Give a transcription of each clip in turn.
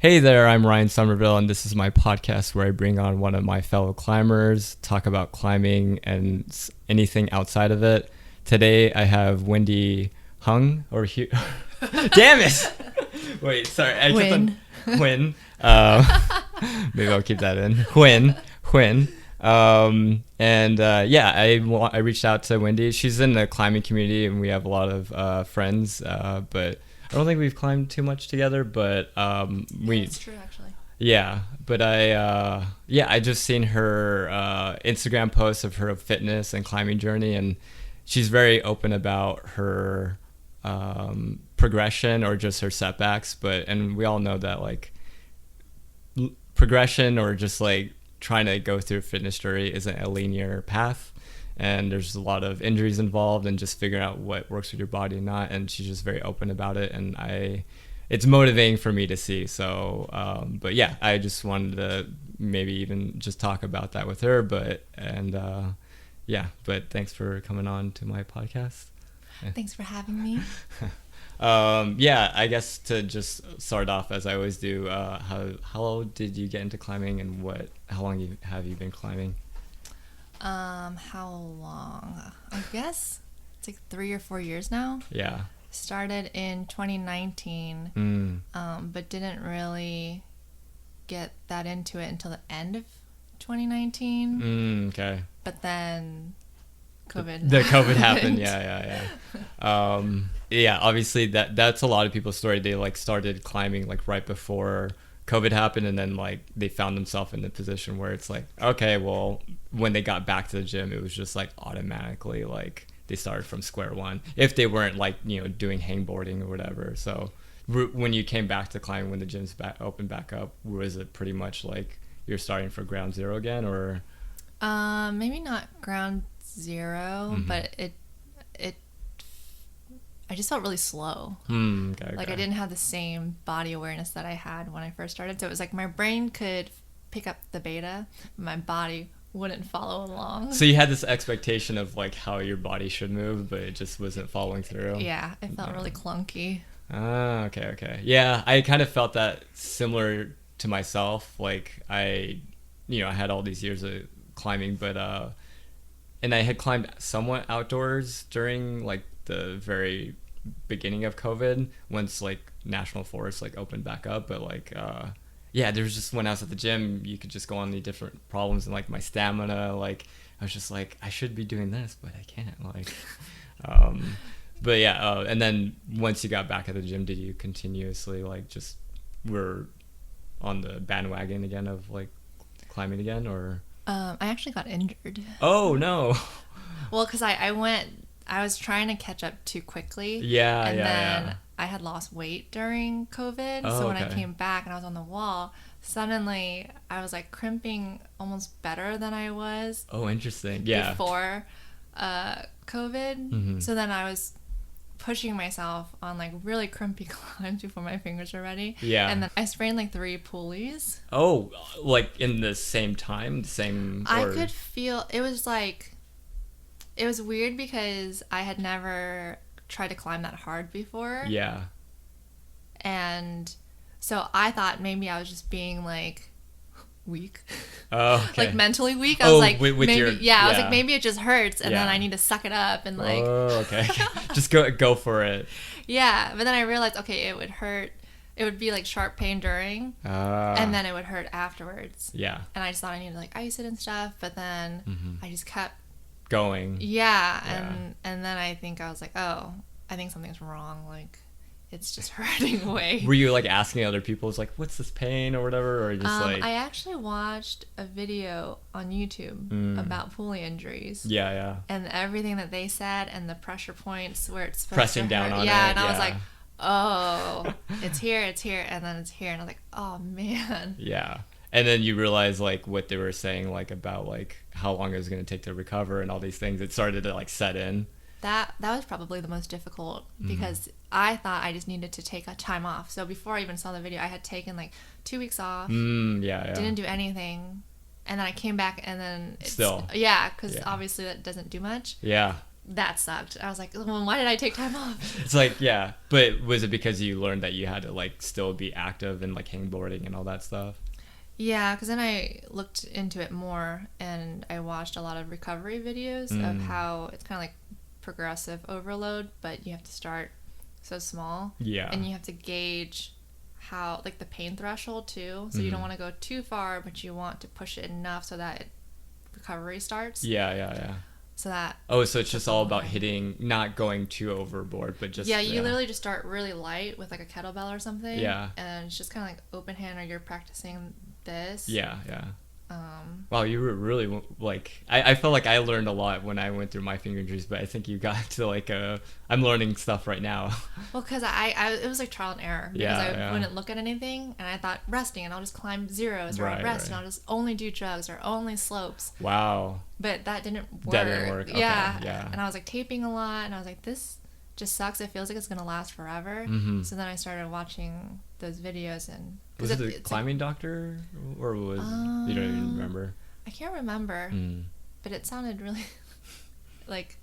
Hey there, I'm Ryan Somerville, and this is my podcast where I bring on one of my fellow climbers, talk about climbing and anything outside of it. Today I have Wendy Huynh, damn it! Wait, sorry, I kept on Huynh. Maybe I'll keep that in. Huynh. I reached out to Wendy. She's in the climbing community, and we have a lot of friends, but I don't think we've climbed too much together, but It's true, actually. Yeah, but I just seen her Instagram posts of her fitness and climbing journey, and she's very open about her progression or just her setbacks. And we all know that like progression or just like trying to go through a fitness journey isn't a linear path. And there's a lot of injuries involved and just figuring out what works with your body and not. And she's just very open about it. And it's motivating for me to see. So, I just wanted to maybe even just talk about that with her. But thanks for coming on to my podcast. Thanks for having me. I guess to just start off as I always do, how did you get into climbing and how long have you been climbing? How long? I guess it's like 3 or 4 years now. Yeah. Started in 2019, but didn't really get that into it until the end of 2019. Okay. But then COVID. The COVID happened. Yeah. Obviously that's a lot of people's story. They like started climbing like right before COVID happened, and then like they found themselves in the position where it's like, okay, well, when they got back to the gym, it was just like automatically like they started from square one if they weren't like, you know, doing hangboarding or whatever. So when you came back to climbing, when the gyms opened back up, was it pretty much like you're starting for ground zero again, or maybe not ground zero, but I just felt really slow. Like I didn't have the same body awareness that I had when I first started. So it was like my brain could pick up the beta, but my body wouldn't follow along. So you had this expectation of like how your body should move, but it just wasn't following through. Yeah, it felt really clunky. Okay. Yeah, I kind of felt that similar to myself. Like I had all these years of climbing, but and I had climbed somewhat outdoors during like the very beginning of COVID, once like national forests like opened back up. But like there's just, when I was at the gym, you could just go on the different problems and like my stamina, like I was just like, I should be doing this, but I can't, like and then once you got back at the gym, did you continuously like just were on the bandwagon again of like climbing again, or I actually got injured. Oh no. Well, because I was trying to catch up too quickly. Yeah. I had lost weight during COVID. Oh, so when okay. I came back and I was on the wall, suddenly I was like crimping almost better than I was. Oh, interesting. Yeah. Before COVID. Mm-hmm. So then I was pushing myself on like really crimpy climbs before my fingers were ready. Yeah. And then I sprained like 3 pulleys. Oh, like in the same time? I could feel, it was weird because I had never tried to climb that hard before. Yeah. And so I thought maybe I was just being like weak. Oh, okay. Like mentally weak. I was like, with maybe, I was yeah. like, maybe it just hurts and then I need to suck it up and like. Oh, okay. Just go for it. Yeah. But then I realized, okay, it would hurt. It would be like sharp pain during, and then it would hurt afterwards. Yeah. And I just thought I needed to like ice it and stuff, but then I just kept going. Yeah. And then I think I was like, oh, I think something's wrong. Like, it's just hurting way. Were you like asking other people, it's like, what's this pain or whatever, or just like? I actually watched a video on YouTube about pulley injuries. Yeah. And everything that they said and the pressure points where it's pressing down on it. Yeah, and I was like, oh, it's here, and then it's here, and I was like, oh man. Yeah. And then you realize like what they were saying like about like how long it was going to take to recover and all these things. It started to like set in. That was probably the most difficult because I thought I just needed to take a time off. So before I even saw the video, I had taken like 2 weeks off. Yeah. Didn't do anything. And then I came back and then still. Yeah, because obviously that doesn't do much. Yeah. that sucked. I was like, well, why did I take time off? It's like, yeah. But was it because you learned that you had to like still be active and like hangboarding and all that stuff? Yeah, because then I looked into it more and I watched a lot of recovery videos of how it's kind of like progressive overload, but you have to start so small. Yeah. And you have to gauge how, like, the pain threshold too. So you don't want to go too far, but you want to push it enough so that recovery starts. Yeah. So that... Oh, so it's just all about hitting, not going too overboard, but just... Yeah, you literally just start really light with, like, a kettlebell or something. Yeah. And it's just kind of like open hand, or you're practicing this. Yeah. Wow, you were really, like... I felt like I learned a lot when I went through my finger injuries, but I think you got to, like, I'm learning stuff right now. Well, because it was, like, trial and error. Because I wouldn't look at anything, and I thought, resting, and I'll just climb zeros, or I'll rest, and I'll just only do jugs, or only slopes. Wow. But that didn't work. That didn't work. Okay. Yeah. And I was, like, taping a lot, and I was like, this just sucks. It feels like it's going to last forever. Mm-hmm. So then I started watching those videos, and... Was it a climbing doctor, or was... you don't even remember? I can't remember, but it sounded really like,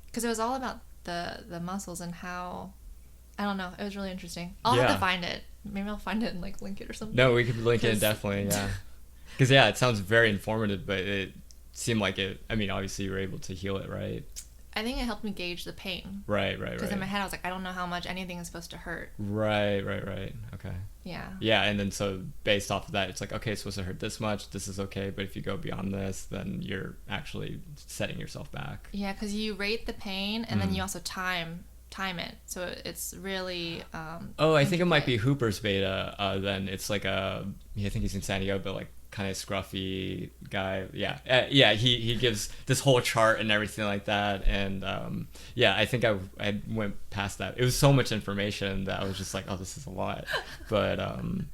because it was all about the muscles and how, I don't know, it was really interesting. I'll have to find it. Maybe I'll find it and like link it or something. No, we could link it definitely, yeah. Because it sounds very informative, but it seemed like it. I mean, obviously you were able to heal it, right? I think it helped me gauge the pain. Right. Because in my head I was like, I don't know how much anything is supposed to hurt. Right. Okay. Yeah. Yeah, and then so based off of that, it's like, okay, it's supposed to hurt this much. This is okay, but if you go beyond this, then you're actually setting yourself back. Yeah, because you rate the pain, and then you also time it, so it's really. I think it might be Hooper's beta. Then it's like I think he's in San Diego, but like kind of scruffy guy. Yeah. He gives this whole chart and everything like that, and I think I went past that. It was so much information that I was just like, oh, this is a lot. But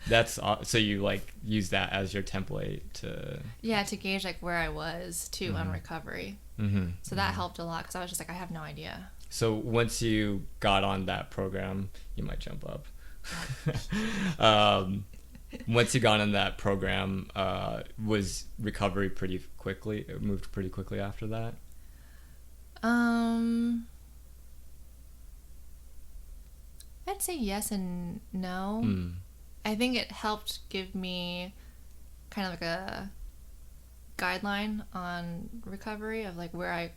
that's so you like use that as your template to gauge like where I was too on recovery. So that helped a lot, because I was just like, I have no idea. So once you got on that program, you might jump up. Once you got on that program, was recovery pretty quickly? It moved pretty quickly after that? I'd say yes and no. I think it helped give me kind of like a guideline on recovery of like where I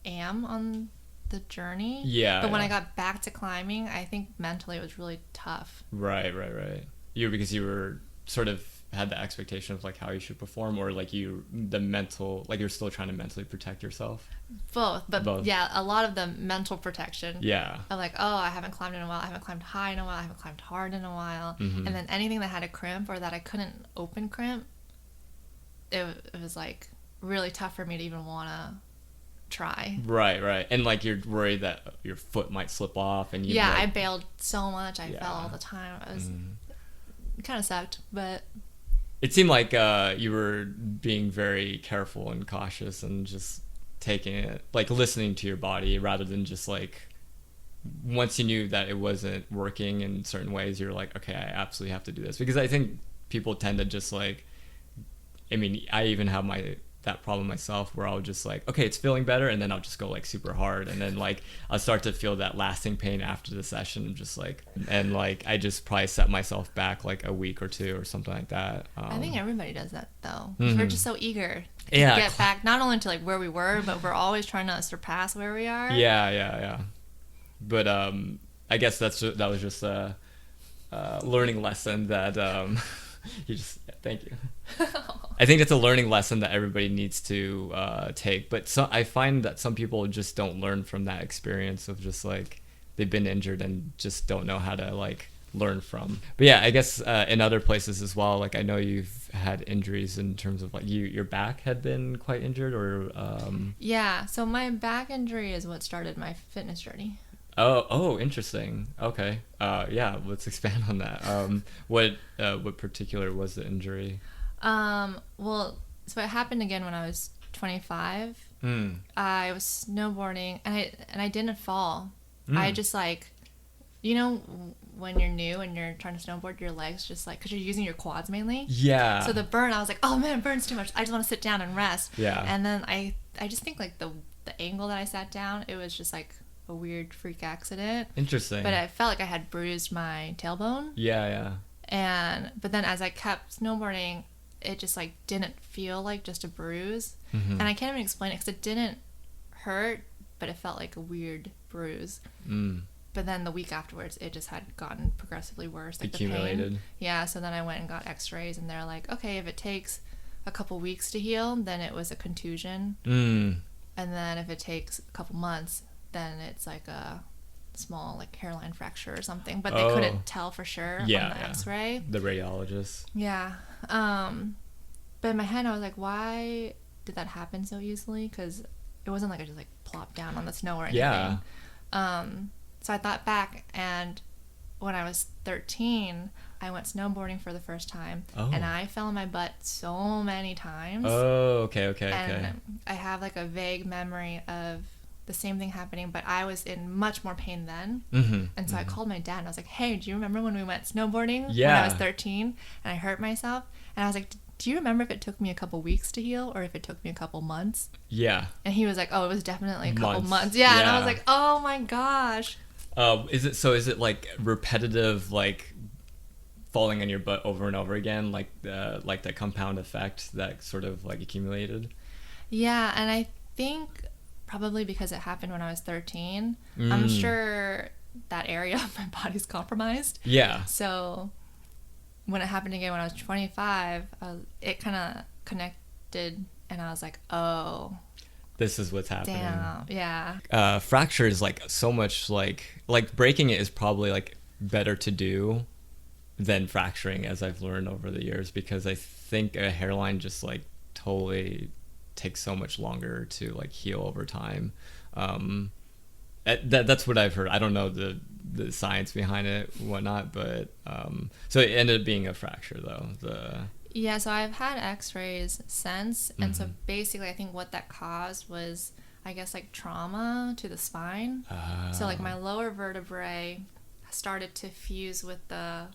am on the journey. Yeah. But when I got back to climbing, I think mentally it was really tough. Right. Because you were sort of had the expectation of like how you should perform, or like you're still trying to mentally protect yourself? Both. Yeah, a lot of the mental protection. Yeah. Of like, oh, I haven't climbed in a while, I haven't climbed high in a while, I haven't climbed hard in a while. And then anything that had a crimp or that I couldn't open crimp, it was like really tough for me to even want to try. Right. And like you're worried that your foot might slip off, and I bailed so much. I fell all the time. It kind of sucked, but it seemed like you were being very careful and cautious and just taking it, like listening to your body rather than just like, once you knew that it wasn't working in certain ways, you're like, okay, I absolutely have to do this. Because I think people tend to just like, I mean, I even have that problem myself, where I'll just like, okay, it's feeling better, and then I'll just go like super hard, and then like I'll start to feel that lasting pain after the session, just like, and like I just probably set myself back like a week or two or something like that. I think everybody does that though. We're just so eger to get back, not only to like where we were, but we're always trying to surpass where we are. Yeah. But I guess that was just a learning lesson that thank you. I think it's a learning lesson that everybody needs to take. But I find that some people just don't learn from that experience of just like they've been injured and just don't know how to like learn from. But yeah, I guess in other places as well, like I know you've had injuries in terms of like your back had been quite injured, or Yeah, so my back injury is what started my fitness journey. Oh, interesting. Okay. Let's expand on that. What particular was the injury? Well, so it happened again when I was 25. I was snowboarding, and I didn't fall. I just like, when you're new and you're trying to snowboard, your legs just like, because you're using your quads mainly. Yeah. So the burn, I was like, oh man, it burns too much. I just want to sit down and rest. Yeah. And then I I just think like the angle that I sat down, it was just like a weird freak accident. Interesting. But I felt like I had bruised my tailbone. Yeah. But then as I kept snowboarding, it just like didn't feel like just a bruise. Mm-hmm. And I can't even explain it because it didn't hurt, but it felt like a weird bruise. But then the week afterwards, it just had gotten progressively worse. Like accumulated. The pain. Yeah, so then I went and got x-rays, and they're like, okay, if it takes a couple weeks to heal, then it was a contusion. And then if it takes a couple months, then it's like a small like hairline fracture or something. But they couldn't tell for sure on the x-ray. The radiologist. Yeah. But in my head, I was like, why did that happen so easily? Because it wasn't like I just like plopped down on the snow or anything. Yeah. So I thought back, and when I was 13, I went snowboarding for the first time, and I fell on my butt so many times. And I have like a vague memory of the same thing happening, but I was in much more pain then. And so I called my dad, and I was like, hey, do you remember when we went snowboarding when I was 13 and I hurt myself? And I was like, do you remember if it took me a couple weeks to heal or if it took me a couple months? Yeah. And he was like, oh, it was definitely a couple months. Yeah. And I was like, oh my gosh. Is it like repetitive, like falling on your butt over and over again, like the compound effect that sort of like accumulated? Yeah, and I think probably because it happened when I was 13, I'm sure that area of my body's compromised. Yeah. So when it happened again when I was 25, it kind of connected, and I was like, oh, this is what's happening. Damn, yeah. Fracture is like so much like breaking it is probably like better to do than fracturing, as I've learned over the years, because I think a hairline just like totally takes so much longer to like heal over time. That's what I've heard. I don't know the science behind it, whatnot, but so it ended up being a fracture though. Yeah, so I've had x-rays since, and so basically I think what that caused was, I guess, like trauma to the spine. So like my lower vertebrae started to fuse with the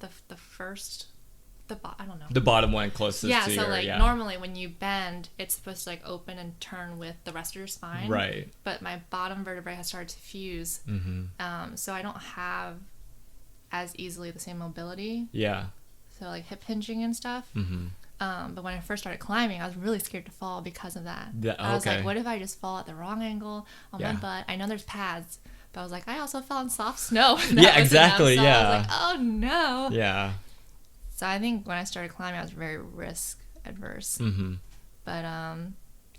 I don't know. The bottom one closest to your... Yeah, so like normally when you bend, it's supposed to like open and turn with the rest of your spine. Right. But my bottom vertebrae has started to fuse. So I don't have as easily the same mobility. Yeah. So like hip hinging and stuff. But when I first started climbing, I was really scared to fall because of that. I was like, what if I just fall at the wrong angle on my butt? I know there's pads, but I was like, I also fell on soft snow. Yeah, exactly. So yeah. I was like, oh no. Yeah. So I think when I started climbing, I was very risk adverse. But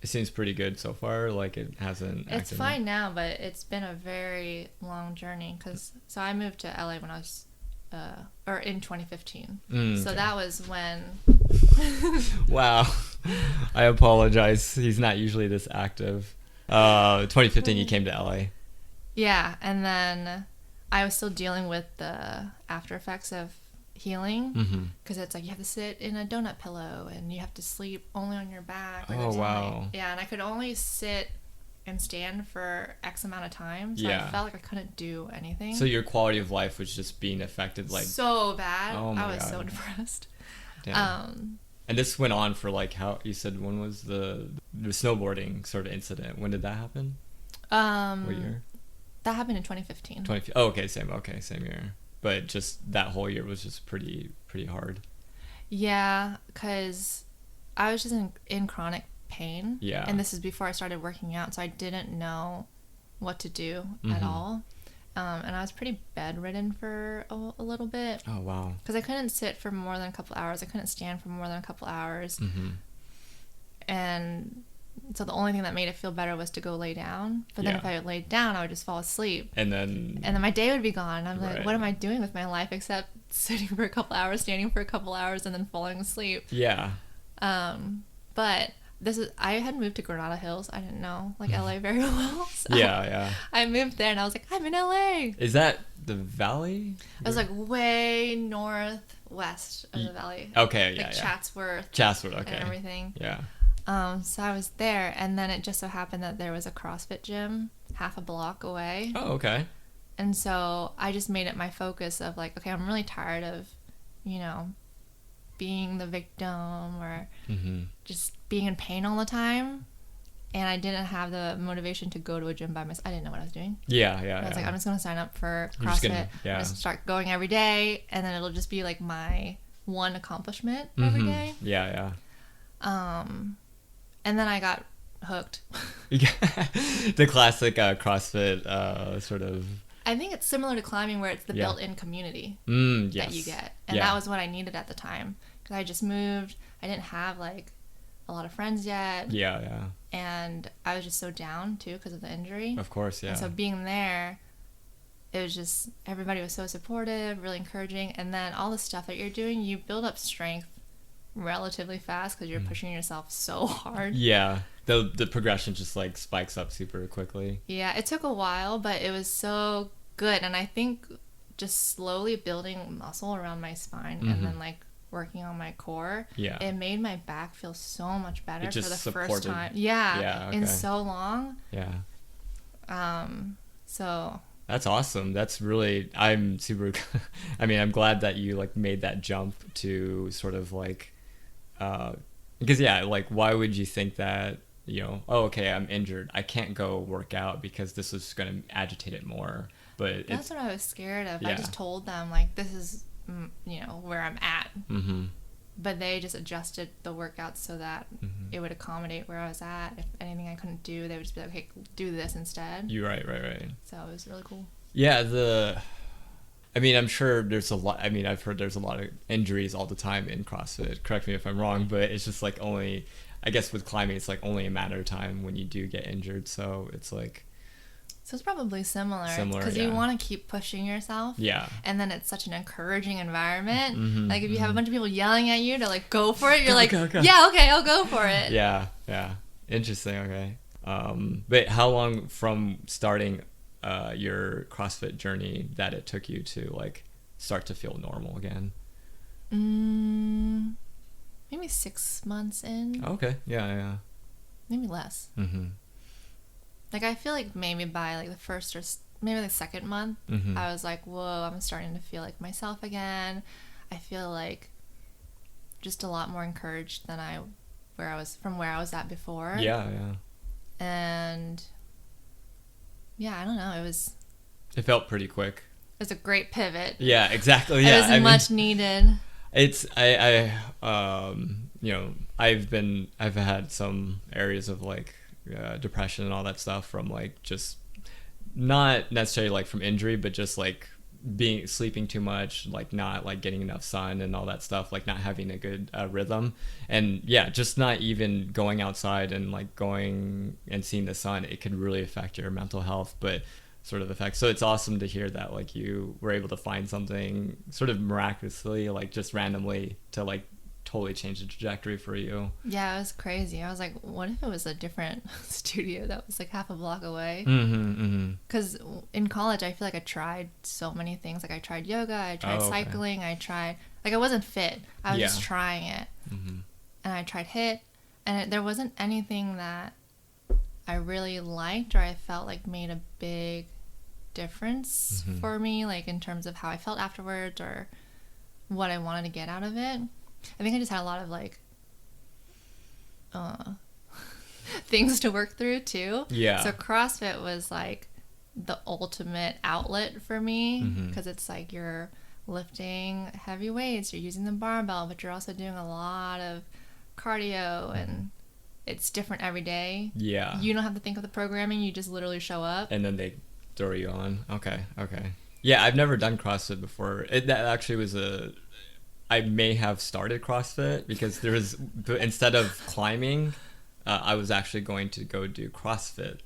it seems pretty good so far. Like it hasn't. It's fine now, but it's been a very long journey. So I moved to LA when I was. Or in 2015. So that was when... Wow. I apologize. He's not usually this active. 2015, you came to LA. Yeah, and then I was still dealing with the after effects of healing. Because it's like you have to sit in a donut pillow and you have to sleep only on your back. Oh, wow. Yeah, and I could only sit and stand for X amount of time, so I felt like I couldn't do anything. So your quality of life was just being affected, like so bad. Oh my I was God. so depressed. Damn. And this went on for like how you said, when was the snowboarding sort of incident? When did that happen? What year? That happened in 2015. Oh, okay, same year. But just that whole year was just pretty hard. Yeah, because I was just in chronic pain. Yeah. And this is before I started working out, so I didn't know what to do at all. And I was pretty bedridden for a little bit. Oh, wow. Because I couldn't sit for more than a couple hours. I couldn't stand for more than a couple hours. And so the only thing that made it feel better was to go lay down. But then if I laid down, I would just fall asleep. And then my day would be gone. I'm like, what am I doing with my life except sitting for a couple hours, standing for a couple hours, and then falling asleep? Yeah. But I had moved to Granada Hills. I didn't know like LA very well. So yeah. I moved there and I was like, I'm in LA. Is that the valley? I was like way northwest of the valley. Okay, yeah. Like Chatsworth. Okay. And everything. Yeah. So I was there, and then it just so happened that there was a CrossFit gym half a block away. Oh, okay. And so I just made it my focus of like, okay, I'm really tired of, being the victim or Mm-hmm. just being in pain all the time. And I didn't have the motivation to go to a gym by myself. I didn't know what I was doing. Yeah, I was like, I'm just going to sign up for You're just CrossFit. gonna- yeah. I'm going to start going every day. And then it'll just be like my one accomplishment every day. Yeah, And then I got hooked. yeah. The classic CrossFit sort of. I think it's similar to climbing where it's the Yeah. built-in community Yes. that you get. And Yeah. that was what I needed at the time. Because I just moved. I didn't have like a lot of friends yet. Yeah. And I was just so down too because of the injury. Of course, yeah. And so being there, it was just, everybody was so supportive, really encouraging. And then all the stuff that you're doing, you build up strength relatively fast because you're pushing yourself so hard. Yeah. The progression just like spikes up super quickly. Yeah, it took a while, but it was so good. And I think just slowly building muscle around my spine and then like working on my core, Yeah. it made my back feel so much better It for just the first supported. time. Yeah, in okay. so long. Yeah. So That's awesome. That's really, I'm super, I mean, I'm glad that you like made that jump to sort of like, because yeah, like why would you think that, you know, oh, okay, I'm injured, I can't go work out because this is going to agitate it more. But that's it's, what I was scared of. I Yeah. just told them like, this is, you know, where I'm at. mm-hmm. But they just adjusted the workouts so that it would accommodate where I was at. If anything I couldn't do, they would just be like, okay, do this instead. You're right. So it was really cool. Yeah, I mean, I'm sure there's a lot. I mean, I've heard there's a lot of injuries all the time in CrossFit. Correct me if I'm wrong, but it's just like only, I guess with climbing, it's like only a matter of time when you do get injured. So it's like, So it's probably similar. Because yeah. you want to keep pushing yourself. yeah. And then it's such an encouraging environment. Mhm, Like if you have a bunch of people yelling at you to like go for it, you're Go, like, go, go. yeah, okay, I'll go for it. Yeah. Interesting. Okay. But how long from starting your CrossFit journey that it took you to like start to feel normal again? Maybe 6 months in. Okay. Yeah. Maybe less. Mm-hmm. Like I feel like maybe by like the first or maybe the second month, Mhm. I was like, whoa, I'm starting to feel like myself again. I feel like just a lot more encouraged than where I was at before. Yeah. And yeah, I don't know. It felt pretty quick. It was a great pivot. Yeah, exactly. Yeah, It was much needed. It's I you know, I've had some areas of like depression and all that stuff from like just not necessarily like from injury, but just like sleeping too much, like not like getting enough sun and all that stuff, like not having a good rhythm, and yeah, just not even going outside and like going and seeing the sun, it could really affect your mental health. But sort of effect. So it's awesome to hear that like you were able to find something sort of miraculously, like just randomly, to like totally change the trajectory for you. Yeah, it was crazy. I was like, what if it was a different studio that was like half a block away? Because in college, I feel like I tried so many things. Like I tried yoga, I tried cycling, I tried, like I wasn't fit. I was just trying it. And I tried HIIT, and there wasn't anything that I really liked or I felt like made a big difference for me, like in terms of how I felt afterwards or what I wanted to get out of it. I think I just had a lot of like things to work through too. Yeah. So CrossFit was like the ultimate outlet for me because it's like you're lifting heavy weights, you're using the barbell, but you're also doing a lot of cardio and it's different every day. Yeah. You don't have to think of the programming, you just literally show up. And then they throw you on. Okay. Yeah, I've never done CrossFit before. That actually was I may have started CrossFit because instead of climbing, I was actually going to go do CrossFit.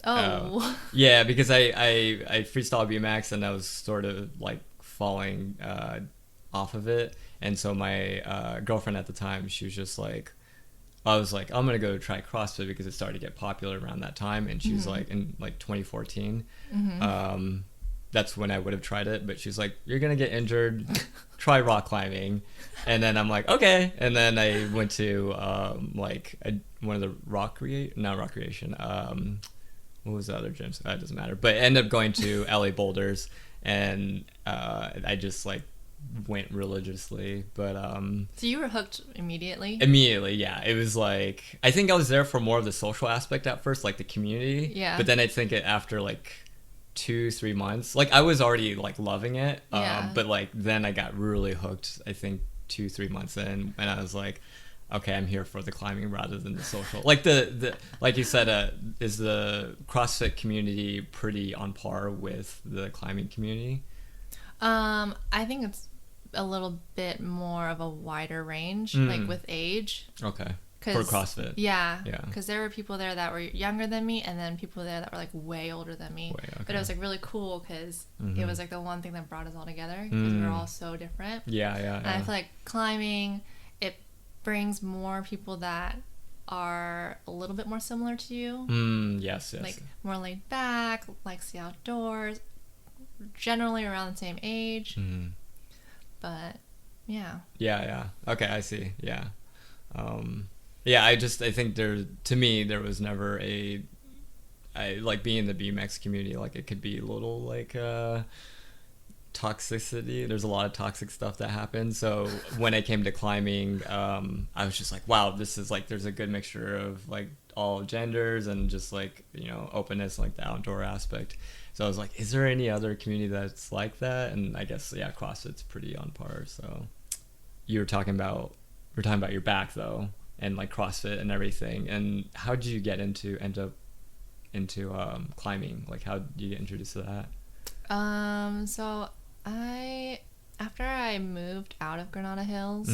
Yeah, because I freestyle BMX and I was sort of like falling off of it, and so my girlfriend at the time, she was just like, I was like, I'm gonna go try CrossFit because it started to get popular around that time, and she was like in like 2014. That's when I would have tried it, but she's like, you're gonna get injured, try rock climbing. And then I'm like, okay. And then I went to one of the not recreation, what was the other gyms? It doesn't matter, but I ended up going to LA Boulders, and I just like went religiously, but So you were hooked immediately? immediately, yeah. It was like, I think I was there for more of the social aspect at first, like the community. Yeah. But then I think after like 2-3 months, like I was already like loving it. Yeah. But like then I got really hooked, I think 2-3 months in, and I was like, okay, I'm here for the climbing rather than the social. Like the like you said, is the CrossFit community pretty on par with the climbing community? I think it's a little bit more of a wider range, like with age. Okay. For CrossFit. Yeah. Yeah. Because there were people there that were younger than me, and then people there that were like way older than me. Okay. But it was like really cool because it was like the one thing that brought us all together because we were all so different. Yeah. And I feel like climbing, it brings more people that are a little bit more similar to you. Yes. Like more laid back, likes the outdoors, generally around the same age. But yeah. Yeah. Okay, I see. Yeah. Yeah, I think to me, there was never I like being in the BMX community, like it could be a little like toxicity. There's a lot of toxic stuff that happens. So when I came to climbing, I was just like, wow, this is like, there's a good mixture of like all genders and just like, openness, like the outdoor aspect. So I was like, is there any other community that's like that? And I guess, yeah, CrossFit's pretty on par. So you were talking about your back though, and like CrossFit and everything. And how did you end up into climbing? Like, how did you get introduced to that? So after I moved out of Granada Hills,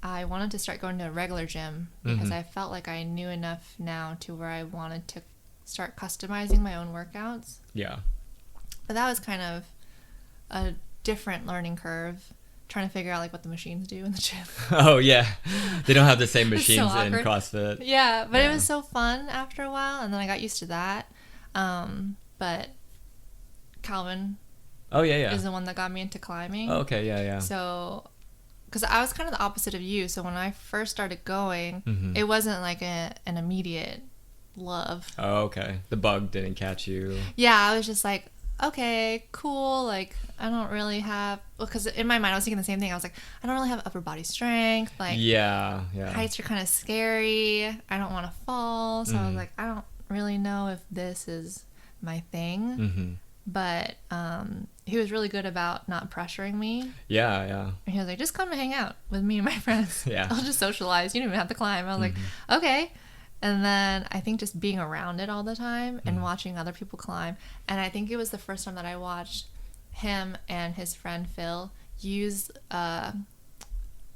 I wanted to start going to a regular gym because I felt like I knew enough now to where I wanted to start customizing my own workouts. Yeah. But that was kind of a different learning curve, trying to figure out like what the machines do in the gym. Oh yeah, they don't have the same It's so machines in awkward. CrossFit. Yeah, but it was so fun after a while, and then I got used to that. But Calvin Oh yeah. is the one that got me into climbing. Oh, okay, yeah. So, because I was kind of the opposite of you. So when I first started going, it wasn't like an immediate love. Oh, okay. The bug didn't catch you. Yeah, I was just like, okay, cool. Like, I don't really have, because in my mind I was thinking the same thing. I was like, I don't really have upper body strength. Like, Yeah. heights are kind of scary. I don't want to fall. So I was like, I don't really know if this is my thing. But he was really good about not pressuring me. Yeah. And he was like, just come and hang out with me and my friends. Yeah. I'll just socialize. You don't even have to climb. I was like, okay. And then I think just being around it all the time and watching other people climb. And I think it was the first time that I watched him and his friend Phil use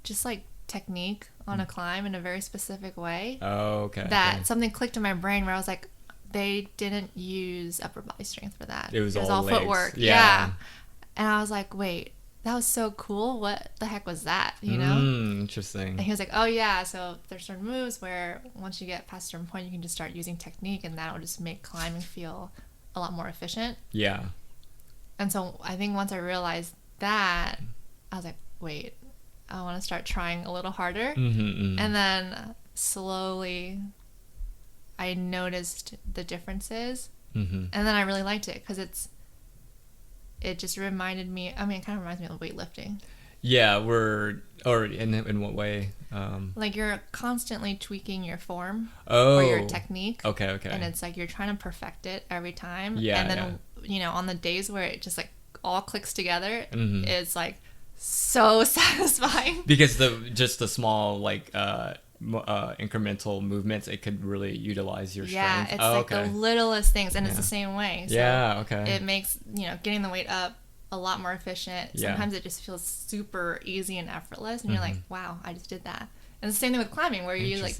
just like technique on a climb in a very specific way. Oh, okay. That something clicked in my brain where I was like, they didn't use upper body strength for that. It was all legs. Footwork. Yeah. And I was like, wait, that was so cool. What the heck was that? You know? Interesting. And he was like, oh yeah, so there's certain moves where once you get past a certain point, you can just start using technique, and that'll just make climbing feel a lot more efficient. Yeah. And so I think once I realized that, I was like, wait, I want to start trying a little harder. And then slowly I noticed the differences. And then I really liked it because it just reminded me, I mean, it kind of reminds me of weightlifting. Yeah, or in what way? Like you're constantly tweaking your form Oh. or your technique. Okay. And it's like you're trying to perfect it every time. Yeah, And then, on the days where it just like all clicks together, it's like so satisfying. Because the small like incremental movements, it could really utilize your Yeah, strength. it's the littlest things, and it's the same way. So okay. it makes, getting the weight up a lot more efficient. Yeah. Sometimes it just feels super easy and effortless, and you're like, wow, I just did that. And it's the same thing with climbing, where you like,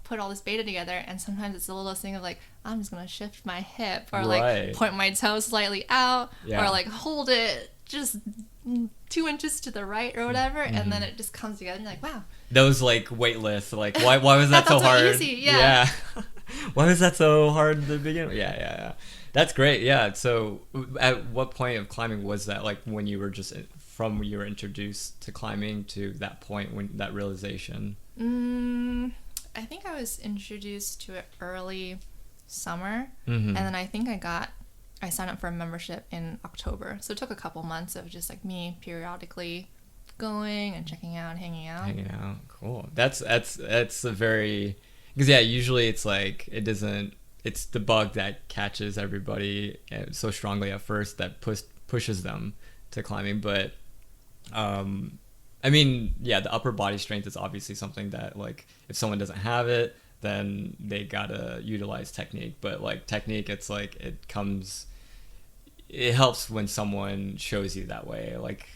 put all this beta together, and sometimes it's the littlest thing of like, I'm just going to shift my hip, or like point my toe slightly out, or like hold it just 2 inches to the right or whatever, and then it just comes together, and you're like, wow. Those like weightlifts, like why was that so hard? Easy, yeah. Why was that so hard to begin with? Yeah. That's great. Yeah. So at what point of climbing was that? Like when you were you were introduced to climbing to that point, when that realization? I think I was introduced to it early summer, and then I think I got I signed up for a membership in October. So it took a couple months of just like me periodically going and checking out, hanging out. Cool. That's a very, because yeah, usually it's like it doesn't. It's the bug that catches everybody so strongly at first that pushes them to climbing. But I mean, yeah, the upper body strength is obviously something that like if someone doesn't have it, then they gotta utilize technique. But like technique, it's like it helps when someone shows you that way, like,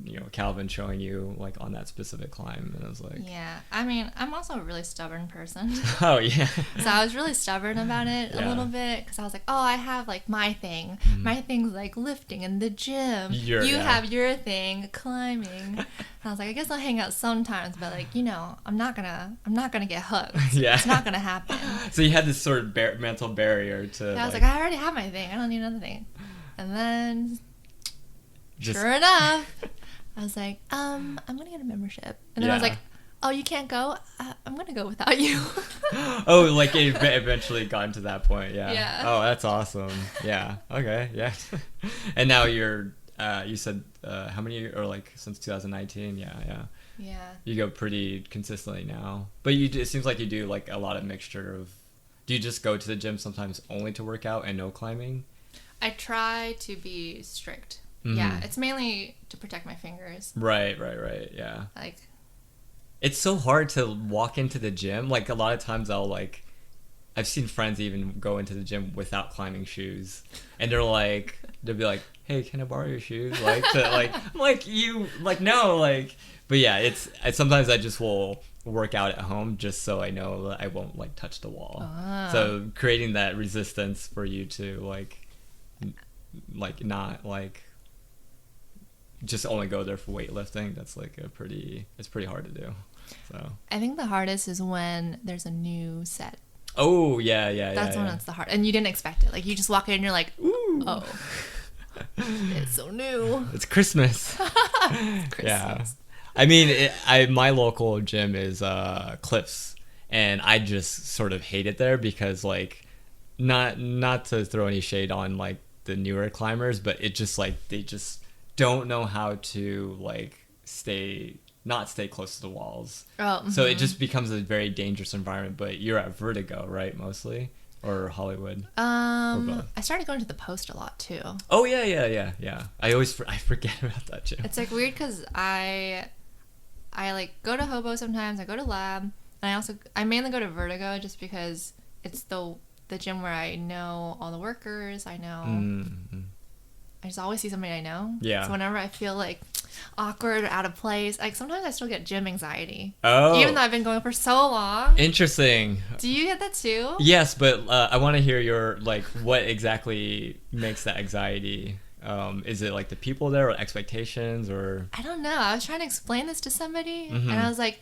you know, Calvin showing you like on that specific climb, and I was like, yeah, I mean, I'm also a really stubborn person. oh yeah. So I was really stubborn about it a little bit, because I was like, oh, I have like my thing. My thing's like lifting in the gym. You have your thing, climbing. And I was like, I guess I'll hang out sometimes, but like, you know, I'm not gonna get hooked. Yeah, it's not gonna happen. So you had this sort of mental barrier to. Yeah, I was like, I already have my thing. I don't need another thing. And then, sure enough, I was like, I'm gonna get a membership. And then I was like, oh, you can't go? I'm gonna go without you. Oh, like it eventually got to that point. Yeah. Oh, that's awesome. Yeah. Okay. Yeah. And now you're, you said, how many, or like since 2019? Yeah. You go pretty consistently now, but it seems like you do like a lot of mixture of. Do you just go to the gym sometimes only to work out and no climbing? I try to be strict. Mm-hmm. Yeah, it's mainly to protect my fingers. Right. Yeah. Like, it's so hard to walk into the gym. Like a lot of times I've seen friends even go into the gym without climbing shoes, and they'll be like, hey, can I borrow your shoes? Like, I'm like, you, like, no, like, but yeah, it's sometimes I just will work out at home just so I know that I won't like touch the wall. So creating that resistance for you to like not like just only go there for weightlifting, that's like it's pretty hard to do. So I think the hardest is when there's a new set. Oh yeah. That's when it's the hard, and you didn't expect it. Like you just walk in and you're like, ooh, oh, it's so new. It's Christmas. It's Christmas. Yeah. I mean, my local gym is Cliffs, and I just sort of hate it there because like, not to throw any shade on like the newer climbers, but it just like they just don't know how to like not stay close to the walls. Oh, mm-hmm. So it just becomes a very dangerous environment. But you're at Vertigo, right, mostly, or Hollywood? I started going to the Post a lot too. Oh yeah. I forget about that gym. It's like weird because I like go to Hobo sometimes. I go to Lab, and I mainly go to Vertigo just because it's the gym where I know all the workers. I know. Mm-hmm. I just always see somebody I know. Yeah. So whenever I feel like awkward or out of place, like sometimes I still get gym anxiety. Oh. Even though I've been going for so long. Interesting. Do you get that too? Yes, but I want to hear your like what exactly makes that anxiety. Is it like the people there or expectations or? I don't know. I was trying to explain this to somebody, and I was like,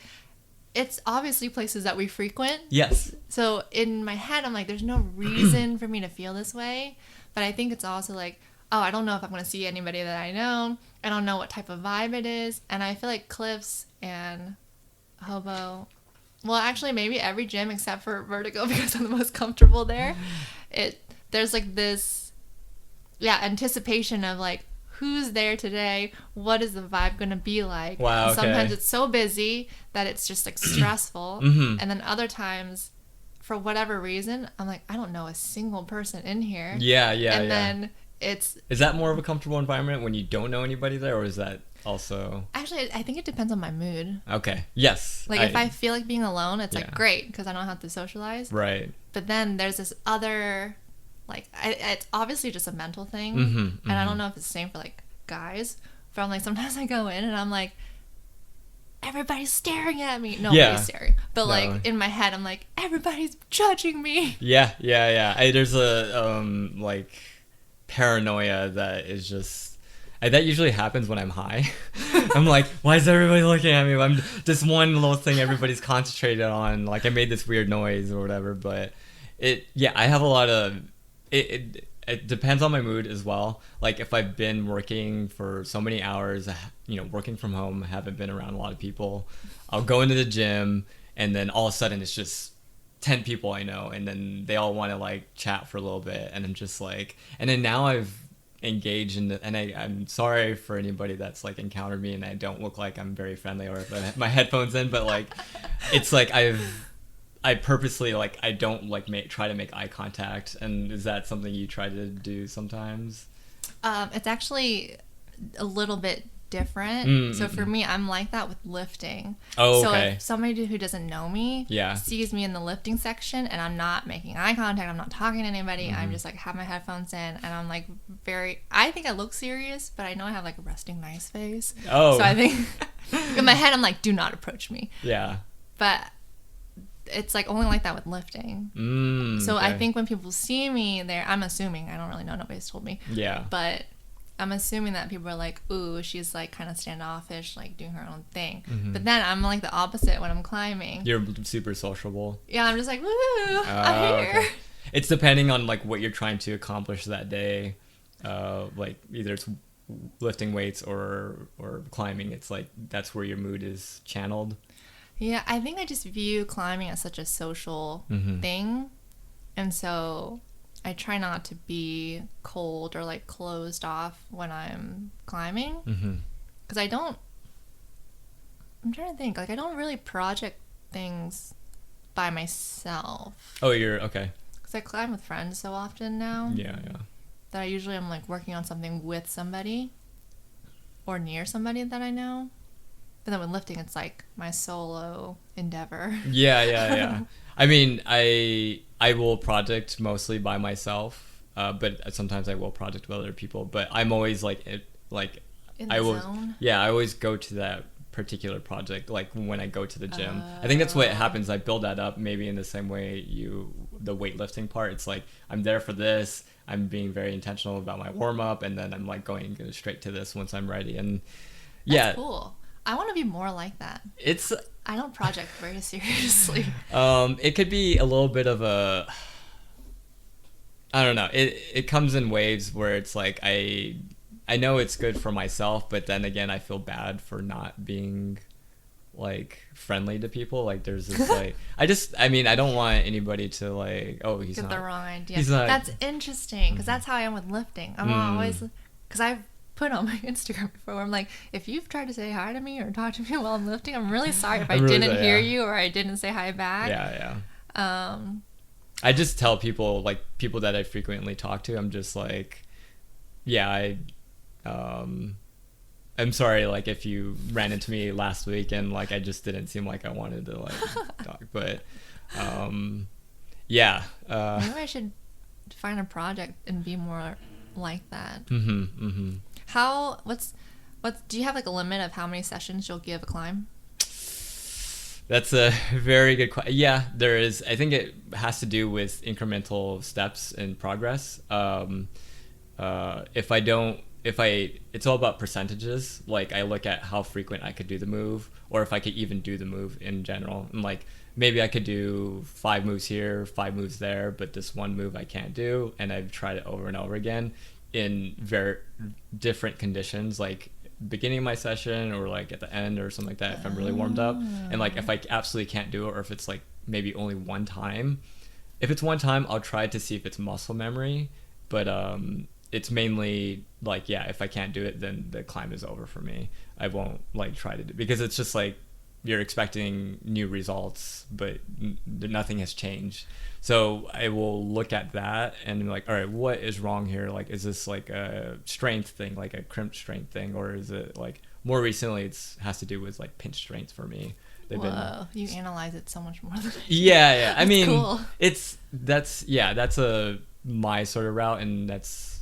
it's obviously places that we frequent. Yes. So in my head, I'm like, there's no reason for me to feel this way. But I think it's also like, oh, I don't know if I'm going to see anybody that I know. I don't know what type of vibe it is. And I feel like Cliffs and Hobo, well, actually maybe every gym except for Vertigo because I'm the most comfortable there. There's like this, anticipation of like, who's there today? What is the vibe going to be like? Wow, okay. Sometimes it's so busy that it's just like stressful. Mm-hmm. And then other times, for whatever reason, I'm like, I don't know a single person in here. Yeah. And then is that more of a comfortable environment when you don't know anybody there, or is that also? Actually, I think it depends on my mood. Okay. Yes. Like if I feel like being alone, it's like great because I don't have to socialize. Right. But then there's this other, like, it's obviously just a mental thing, and I don't know if it's the same for like guys. But I'm like, sometimes I go in and I'm like, everybody's staring at me. Nobody's staring, but like in my head, I'm like, everybody's judging me. Yeah. There's a like paranoia that is just that usually happens when I'm high. I'm like, why is everybody looking at me? I'm just one little thing everybody's concentrated on. Like I made this weird noise or whatever. But I have a lot of it depends on my mood as well. Like if I've been working for so many hours, working from home, haven't been around a lot of people, I'll go into the gym and then all of a sudden it's just 10 people I know, and then they all want to like chat for a little bit, and I'm just like, and then now I've engaged in the, and I'm sorry for anybody that's like encountered me and I don't look like I'm very friendly or if I have my headphones in, but like it's like I purposely like I don't like try to make eye contact. And is that something you try to do sometimes? It's actually a little bit different. So for me, I'm like that with lifting. Oh, so okay. if somebody who doesn't know me sees me in the lifting section and I'm not making eye contact, I'm not talking to anybody, I'm just like have my headphones in and I'm like I think I look serious, but I know I have like a resting nice face. Oh. So I think in my head I'm like, do not approach me. Yeah. But it's like only like that with lifting. So okay. I think when people see me there, I'm assuming, I don't really know, nobody's told me. Yeah. But I'm assuming that people are like, ooh, she's like kind of standoffish, like doing her own thing. But then I'm like the opposite when I'm climbing. You're super sociable. Yeah, I'm just like, woo, I'm here. Okay. It's depending on like what you're trying to accomplish that day. Like either it's lifting weights or climbing. It's like that's where your mood is channeled. Yeah, I think I just view climbing as such a social thing. And so I try not to be cold or like closed off when I'm climbing. Because I'm trying to think, like I don't really project things by myself. Oh, you're okay. Because I climb with friends so often now. Yeah. That I usually am like working on something with somebody or near somebody that I know. But then with lifting, it's like my solo endeavor. Yeah. I mean, I will project mostly by myself, but sometimes I will project with other people. But I'm always like in I the will. zone. Yeah, I always go to that particular project like when I go to the gym. I think that's what happens. I build that up maybe in the same way the weightlifting part. It's like I'm there for this. I'm being very intentional about my warm up, and then I'm like going straight to this once I'm ready. And That's cool. I want to be more like that. I don't project very seriously. It could be a little bit of a, I don't know. It comes in waves where it's like I know it's good for myself, but then again I feel bad for not being like friendly to people. Like there's this like I mean I don't want anybody to like he's get not the wrong idea. He's not, that's interesting because that's how I am with lifting. I'm always because I've put on my Instagram before where I'm like, if you've tried to say hi to me or talk to me while I'm lifting, I'm really sorry if I didn't hear you or I didn't say hi back. I just tell people, like people that I frequently talk to, I'm just like, I'm sorry like if you ran into me last week and like I just didn't seem like I wanted to like talk, but maybe I should find a project and be more like that. Do you have like a limit of how many sessions you'll give a climb? That's a very good question. Yeah, there is. I think it has to do with incremental steps in progress. It's all about percentages. Like I look at how frequent I could do the move, or if I could even do the move in general. And like maybe I could do 5 moves here, 5 moves there, but this one move I can't do, and I've tried it over and over again in very different conditions, like beginning of my session or like at the end or something like that if I'm really warmed up. And like if I absolutely can't do it, or if it's like maybe only one time. If it's one time, I'll try to see if it's muscle memory, but it's mainly like if I can't do it, then the climb is over for me. I won't like try to do, because it's just like you're expecting new results, but nothing has changed. So I will look at that and be like, all right, what is wrong here? Like, is this like a strength thing, like a crimp strength thing, or is it like more recently has to do with like pinch strength for me? You analyze it so much more than I do. Yeah. I mean, cool. that's my sort of route, and it's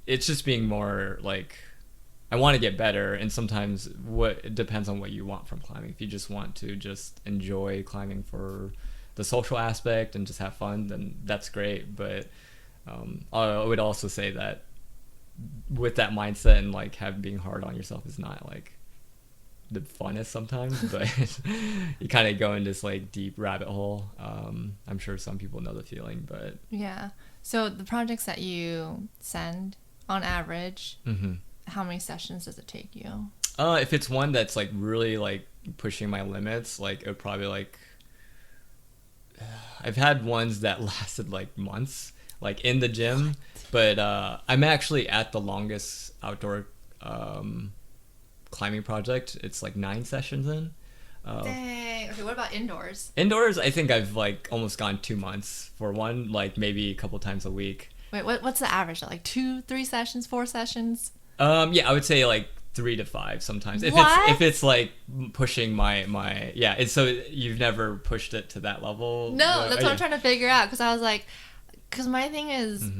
just being more like, I want to get better, and sometimes it depends on what you want from climbing. If you just want to just enjoy climbing for the social aspect and just have fun, then that's great. But I would also say that with that mindset and like being hard on yourself is not like the funnest sometimes, but you kind of go in this like deep rabbit hole. I'm sure some people know the feeling, but yeah. So the projects that you send on average, how many sessions does it take you? If it's one that's like really like pushing my limits, like it would probably like I've had ones that lasted like months, like in the gym. But I'm actually at the longest outdoor climbing project. It's like 9 sessions in. Dang. Okay, what about indoors? Indoors, I think I've like almost gone 2 months for one, like maybe a couple times a week. Wait, what's the average? Like 2, 3 sessions, 4 sessions? Yeah, I would say like 3 to 5 sometimes. If it's like pushing my yeah. And so you've never pushed it to that level. No, that's what I'm trying to figure out. Because I was like, because my thing is,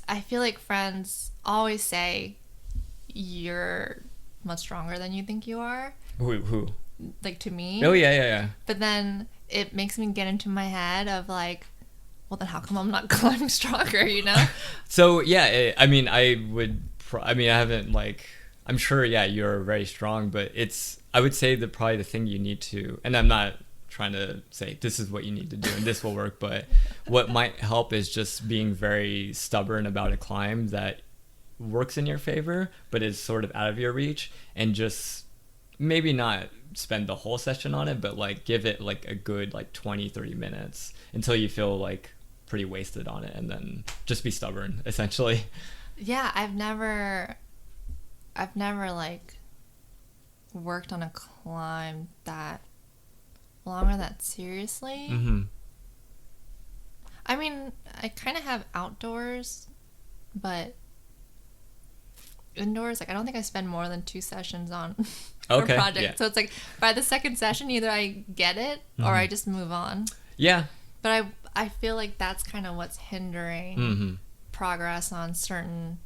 I feel like friends always say you're much stronger than you think you are. Who? Like to me. Oh yeah. But then it makes me get into my head of like, well then how come I'm not climbing stronger, you know? So yeah, I mean I would. I haven't like. I'm sure, yeah, you're very strong, but I would say that probably the thing you need to, and I'm not trying to say this is what you need to do and this will work, but what might help is just being very stubborn about a climb that works in your favor, but is sort of out of your reach, and just maybe not spend the whole session on it, but like give it like a good like 20-30 minutes until you feel like pretty wasted on it, and then just be stubborn, essentially. Yeah, I've never like worked on a climb that long or that seriously. I mean, I kind of have outdoors, but indoors, like I don't think I spend more than 2 sessions on a project. Yeah. So it's like by the second session, either I get it or I just move on. Yeah. But I feel like that's kind of what's hindering progress on certain,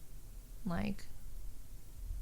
like,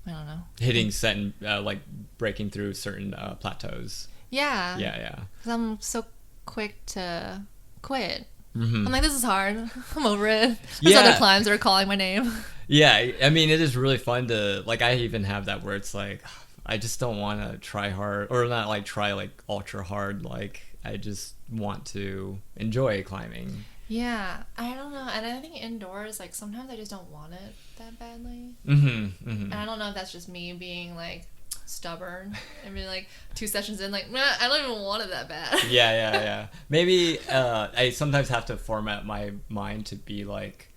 I don't know. Hitting certain, like breaking through certain plateaus. Yeah. Yeah. Because I'm so quick to quit. I'm like, this is hard. I'm over it. There's other climbs that are calling my name. Yeah, I mean, it is really fun to, like, I even have that where it's like, I just don't want to try hard, or not like try like ultra hard. Like, I just want to enjoy climbing. Yeah, I don't know. And I think indoors, like, sometimes I just don't want it that badly. And I don't know if that's just me being, like, stubborn. I mean, like, 2 sessions in, like, nah, I don't even want it that bad. Yeah. Maybe I sometimes have to format my mind to be, like,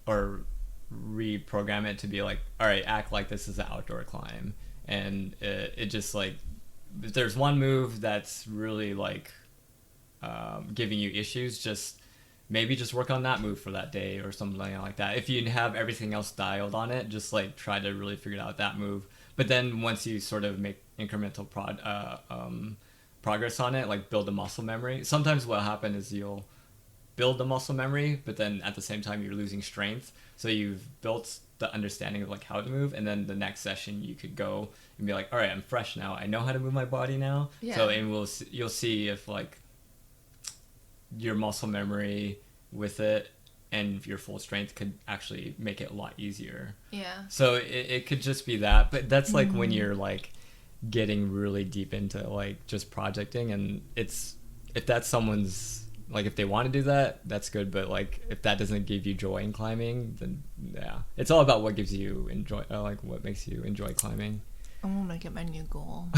or reprogram it to be, like, all right, act like this is an outdoor climb. And it just, like, if there's one move that's really, like, giving you issues, just maybe just work on that move for that day or something like that. If you have everything else dialed on it, just like try to really figure out that move. But then once you sort of make incremental progress on it, like build a muscle memory. Sometimes what happens is you'll build the muscle memory, but then at the same time you're losing strength. So you've built the understanding of like how to move, and then the next session you could go and be like, all right, I'm fresh now. I know how to move my body now. Yeah. So you'll see if like your muscle memory with it and your full strength could actually make it a lot easier. Yeah. So it could just be that, but that's like when you're like getting really deep into like just projecting, and if that's someone's, like if they want to do that, that's good, but like if that doesn't give you joy in climbing, then yeah, it's all about what gives you enjoy, like what makes you enjoy climbing. I'm gonna get my new goal.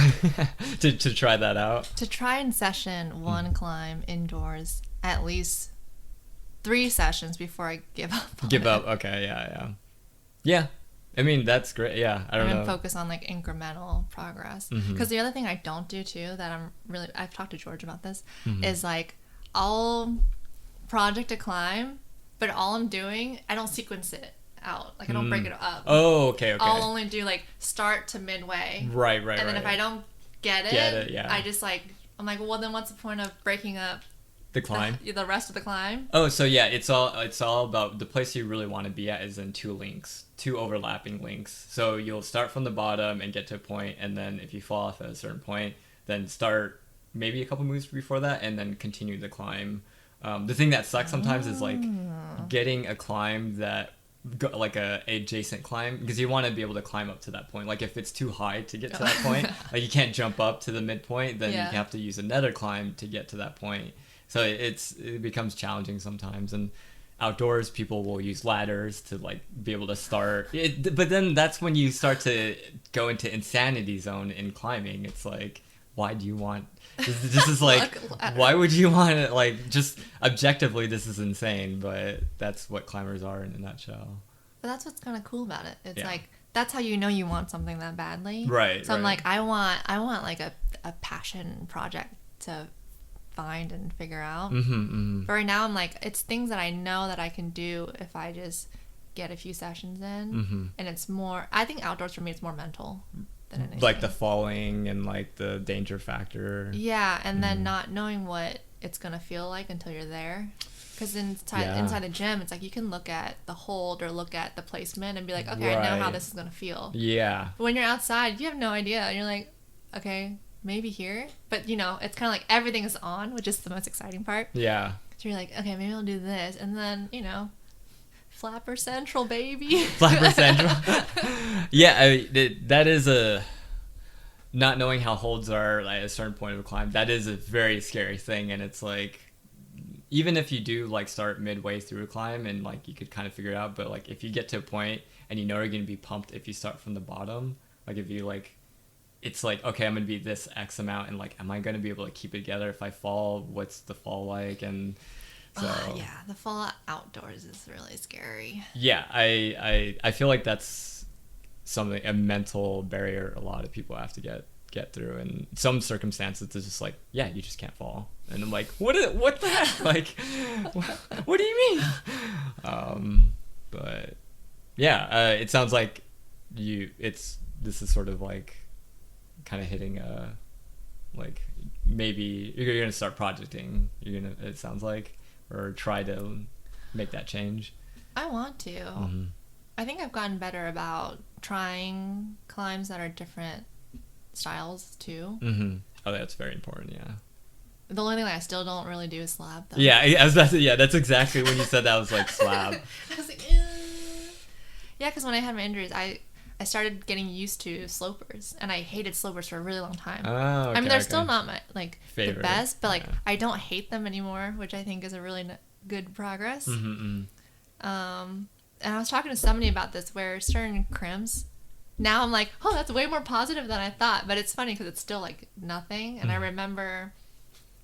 to try that out. To try and session one climb indoors at least 3 sessions before I give up. Give up. Okay. Yeah. I mean, that's great. Yeah. I don't know. And focus on like incremental progress. Because the other thing I don't do too that I've talked to George about this is like I'll project a climb, but all I'm doing, I don't sequence it out. Like I don't break it up. Oh, okay. I'll only do like start to midway. Right. And then if I don't get it, yeah. I just like, I'm like, well then what's the point of breaking up the climb? The rest of the climb? Oh, so yeah, it's all about the place you really want to be at is in 2 overlapping links. So you'll start from the bottom and get to a point, and then if you fall off at a certain point, then start maybe a couple moves before that and then continue the climb. The thing that sucks sometimes is like getting a climb that like a adjacent climb, because you want to be able to climb up to that point. Like if it's too high to get to that point, like you can't jump up to the midpoint, then you have to use another climb to get to that point. So it becomes challenging sometimes. And outdoors, people will use ladders to like be able to start it, but then that's when you start to go into insanity zone in climbing. It's like why do you want this is like why would you want it, like just objectively this is insane, but that's what climbers are in a nutshell. But that's what's kind of cool about it. It's Yeah. like that's how you know you want something that badly. Right. So I'm right. like I want like a passion project to find and figure out. But right now I'm like it's things that I know that I can do if I just get a few sessions in. And it's more, I think outdoors for me it's more mental than anything. Like the falling and like the danger factor. Yeah, and then not knowing what it's gonna feel like until you're there. Because inside the gym, it's like you can look at the hold or look at the placement and be like, okay, I know how this is gonna feel. Yeah. But when you're outside, you have no idea. You're like, okay, maybe here. But you know, it's kind of like everything is on, which is the most exciting part. Yeah. So you're like, okay, maybe I'll do this, and then you know, Flapper Central, baby. Flapper Central. Yeah, that is a not knowing how holds are at a certain point of a climb. That is a very scary thing, and it's like even if you do like start midway through a climb and like you could kind of figure it out, but like if you get to a point and you know you're going to be pumped if you start from the bottom, like if you like it's like, okay, I'm going to be this X amount and like am I going to be able to keep it together if I fall? What's the fall like? And so yeah, the fall outdoors is really scary. yeah, I feel like that's something, a mental barrier a lot of people have to get through. In some circumstances it's just like, yeah, you just can't fall. And I'm like, what the heck? Like, what do you mean? But yeah, it sounds like this is sort of like kind of hitting like maybe you're gonna start projecting. It sounds like, or try to make that change. I want to. I think I've gotten better about trying climbs that are different styles too. Oh, that's very important. Yeah. The only thing that I still don't really do is slab though. Yeah, that's exactly when you said that. I was like, slab. I was like, yeah, because when I had my injuries, I started getting used to slopers, and I hated slopers for a really long time. Oh, okay, I mean, they're still not my favorite, the best, but like yeah. I don't hate them anymore, which I think is a really good progress. And I was talking to somebody about this, where certain crimps, now I'm like, oh, that's way more positive than I thought. But it's funny because it's still like nothing, and I remember,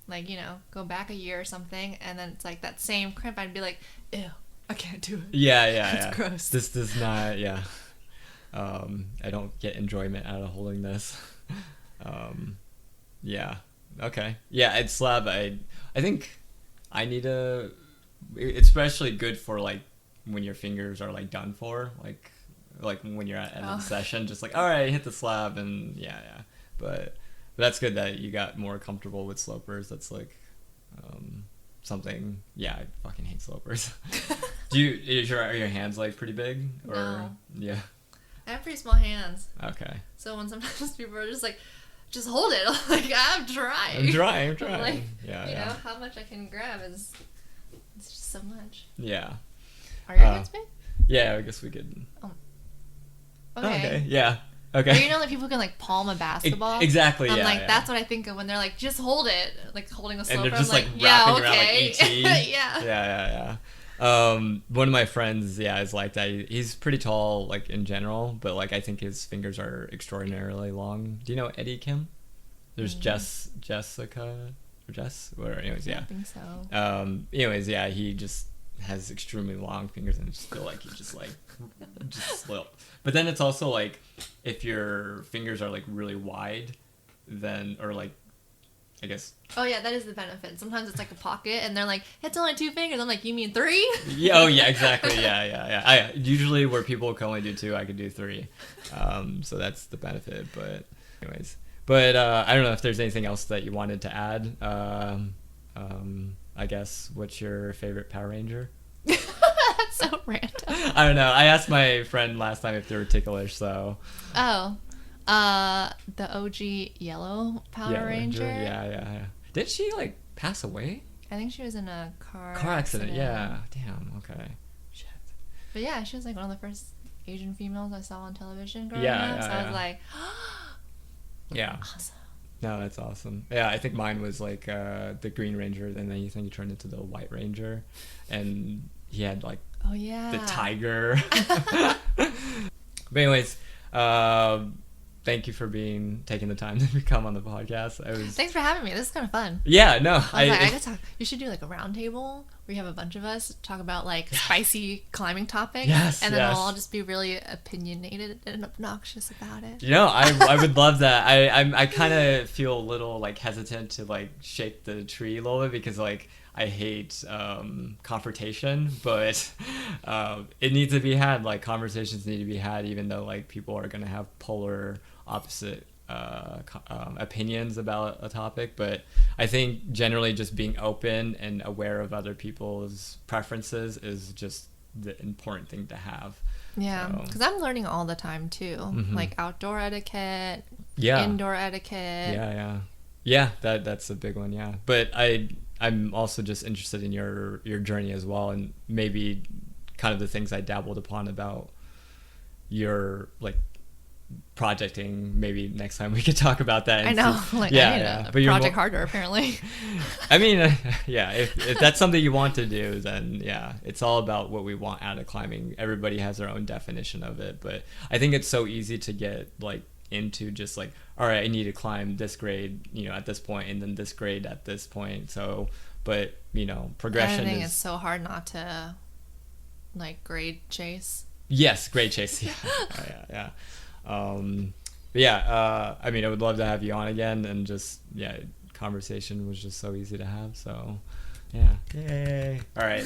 like, you know, go back a year or something, and then it's like that same crimp, I'd be like, ew, I can't do it. Yeah. It's gross. This does not. Yeah. I don't get enjoyment out of holding this. Yeah. Okay. Yeah, it's slab. I think I need a. It's especially good for like when your fingers are like done for, like when you're at end of the session, just like, all right, hit the slab, and yeah. But that's good that you got more comfortable with slopers. That's like something. Yeah, I fucking hate slopers. Are your hands like pretty big, or No. yeah? I have pretty small hands. Okay. So when sometimes people are just like, just hold it. Like, I'm trying. I'm trying. Like, yeah. you know, how much I can grab is, it's just so much. Yeah. Are your hands big? Yeah, I guess we could. Okay. Yeah. Okay. Or you know, like people can like palm a basketball. Exactly. I'm yeah. like, yeah. that's what I think of when they're like, just hold it, like holding a sloper. And they're just I'm like yeah, wrapping around okay. like ET. Yeah. Yeah. One of my friends, is like that. He's pretty tall, like in general, but like I think his fingers are extraordinarily long. Do you know Eddie Kim? There's Jessica or Jess. Or anyways, yeah. I think so. Anyways, yeah. He just has extremely long fingers, and I just feel like he just slip. But then it's also like if your fingers are like really wide, then or like I guess. Oh yeah, that is the benefit. Sometimes it's like a pocket, and they're like, "It's only 2 fingers." I'm like, "You mean 3?" Yeah. Oh yeah. Exactly. Yeah. I usually where people can only do 2, I could do 3. So that's the benefit. But anyways, I don't know if there's anything else that you wanted to add. I guess what's your favorite Power Ranger? That's so random. I don't know. I asked my friend last time if they were ticklish. So. Oh. The OG yellow Power Ranger. Yeah. Did she like pass away? I think she was in a car accident. Yeah. Damn. Okay. Shit. But yeah, she was like one of the first Asian females I saw on television growing Yeah, up. So I was like, yeah. Awesome. No, that's awesome. Yeah, I think mine was like the Green Ranger, and then you think he turned into the White Ranger, and he had like oh yeah, the tiger. But anyways, thank you for taking the time to come on the podcast. Thanks for having me. This is kind of fun. Yeah, no. I could talk. You should do like a round table where you have a bunch of us talk about like spicy climbing topics. Yes, and then we'll all just be really opinionated and obnoxious about it. I would love that. I kind of feel a little like hesitant to like shake the tree a little bit because like I hate confrontation, but it needs to be had. Like conversations need to be had, even though like people are gonna have polar opposite opinions about a topic. But I think generally just being open and aware of other people's preferences is just the important thing to have. Yeah, because I'm learning all the time too, like outdoor etiquette, indoor etiquette. Yeah. That's a big one. Yeah, but I'm also just interested in your journey as well, and maybe kind of the things I dabbled upon about your like projecting. Maybe next time we could talk about that. I know, like I need a project harder apparently. I mean, if that's something you want to do, then yeah, it's all about what we want out of climbing. Everybody has their own definition of it, but I think it's so easy to get like into just like, all right, I need to climb this grade, at this point, and then this grade at this point. So, but progression. I think it's so hard not to like grade chase. Yes, grade chase. Yeah. I mean, I would love to have you on again, and just conversation was just so easy to have. So, yeah, yay! All right.